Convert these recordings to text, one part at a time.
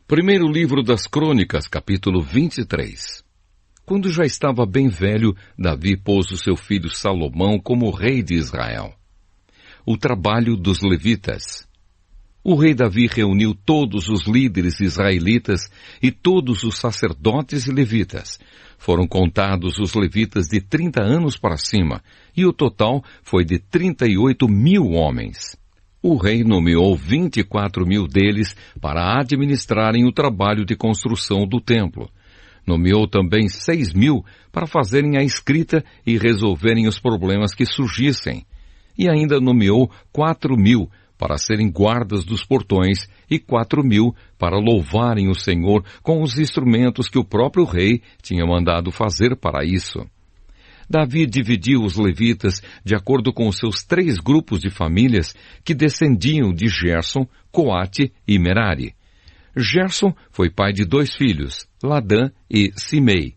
Primeiro livro das Crônicas, capítulo 23. Quando já estava bem velho, Davi pôs o seu filho Salomão como rei de Israel. O trabalho dos levitas. O rei Davi reuniu todos os líderes israelitas e todos os sacerdotes e levitas. Foram contados os levitas de 30 anos para cima, e o total foi de 38.000 homens. O rei nomeou 24.000 deles para administrarem o trabalho de construção do templo. Nomeou também 6.000 para fazerem a escrita e resolverem os problemas que surgissem. E ainda nomeou 4.000 para serem guardas dos portões e 4.000 para louvarem o Senhor com os instrumentos que o próprio rei tinha mandado fazer para isso. Davi dividiu os levitas de acordo com os seus 3 grupos de famílias que descendiam de Gerson, Coate e Merari. Gerson foi pai de 2 filhos, Ladã e Simei.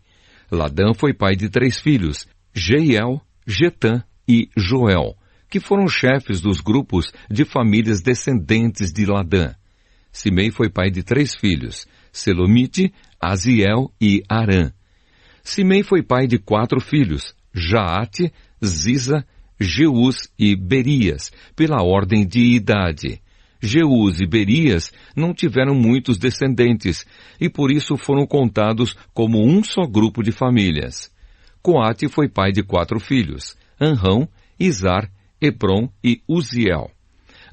Ladã foi pai de 3 filhos, Jeiel, Getã e Joel, que foram chefes dos grupos de famílias descendentes de Ladã. Simei foi pai de 3 filhos, Selomite, Aziel e Arã. Simei foi pai de 4 filhos, Jaate, Ziza, Jeús e Berias, pela ordem de idade. Jeús e Berias não tiveram muitos descendentes, e por isso foram contados como um só grupo de famílias. Coate foi pai de 4 filhos, Anrão, Izar, Hebron e Uziel.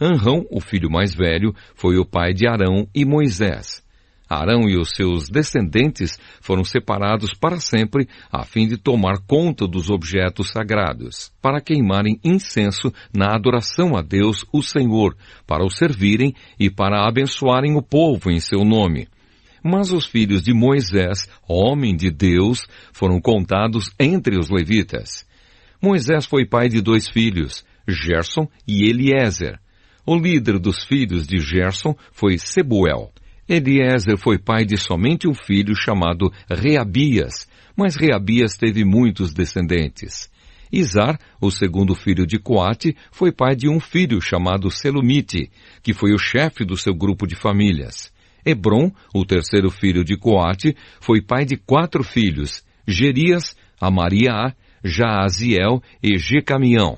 Anrão, o filho mais velho, foi o pai de Arão e Moisés. Arão e os seus descendentes foram separados para sempre, a fim de tomar conta dos objetos sagrados, para queimarem incenso na adoração a Deus, o Senhor, para o servirem e para abençoarem o povo em seu nome. Mas os filhos de Moisés, homem de Deus, foram contados entre os levitas. Moisés foi pai de 2 filhos, Gerson e Eliezer. O líder dos filhos de Gerson foi Sebuel. Eliezer foi pai de somente um filho chamado Reabias, mas Reabias teve muitos descendentes. Izar, o segundo filho de Coate, foi pai de um filho chamado Selomite, que foi o chefe do seu grupo de famílias. Hebron, o terceiro filho de Coate, foi pai de 4 filhos, Gerias, Amariá, Jaaziel e Jecamião.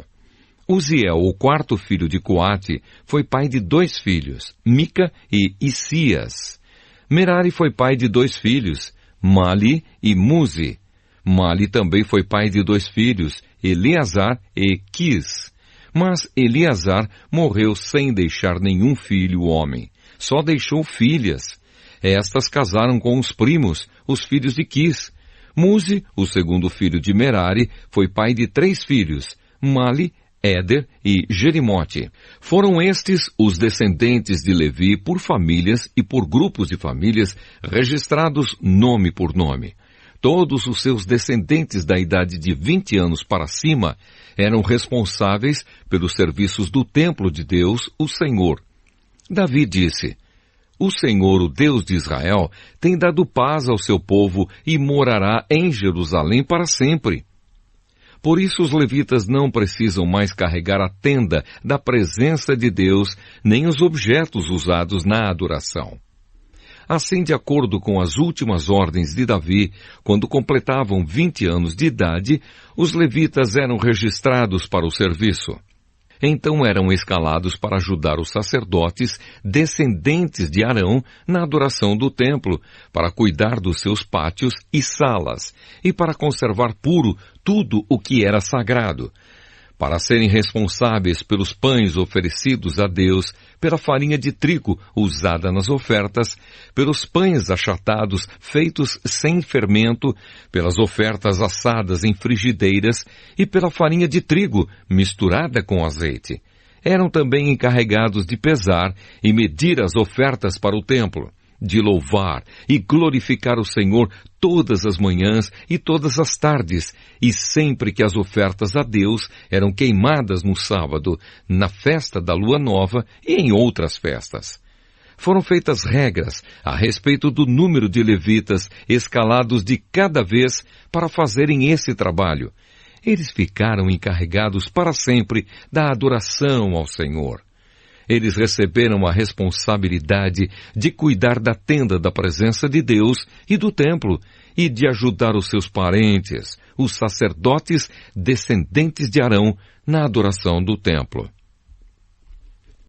Uziel, o quarto filho de Coate, foi pai de 2 filhos, Mica e Isias. Merari foi pai de 2 filhos, Mali e Muzi. Mali também foi pai de 2 filhos, Eleazar e Quis. Mas Eleazar morreu sem deixar nenhum filho homem. Só deixou filhas. Estas casaram com os primos, os filhos de Quis. Muzi, o segundo filho de Merari, foi pai de 3 filhos, Mali, Éder e Jerimote. Foram estes os descendentes de Levi por famílias e por grupos de famílias registrados nome por nome. Todos os seus descendentes da idade de 20 anos para cima eram responsáveis pelos serviços do templo de Deus, o Senhor. Davi disse: O Senhor, o Deus de Israel, tem dado paz ao seu povo e morará em Jerusalém para sempre. Por isso os levitas não precisam mais carregar a tenda da presença de Deus, nem os objetos usados na adoração. Assim, de acordo com as últimas ordens de Davi, quando completavam 20 anos de idade, os levitas eram registrados para o serviço. Então eram escalados para ajudar os sacerdotes descendentes de Arão na adoração do templo, para cuidar dos seus pátios e salas, e para conservar puro tudo o que era sagrado, para serem responsáveis pelos pães oferecidos a Deus, pela farinha de trigo usada nas ofertas, pelos pães achatados feitos sem fermento, pelas ofertas assadas em frigideiras e pela farinha de trigo misturada com azeite. Eram também encarregados de pesar e medir as ofertas para o templo, de louvar e glorificar o Senhor todas as manhãs e todas as tardes, e sempre que as ofertas a Deus eram queimadas no sábado, na festa da lua nova e em outras festas. Foram feitas regras a respeito do número de levitas escalados de cada vez para fazerem esse trabalho. Eles ficaram encarregados para sempre da adoração ao Senhor. Eles receberam a responsabilidade de cuidar da tenda da presença de Deus e do templo, e de ajudar os seus parentes, os sacerdotes descendentes de Arão, na adoração do templo.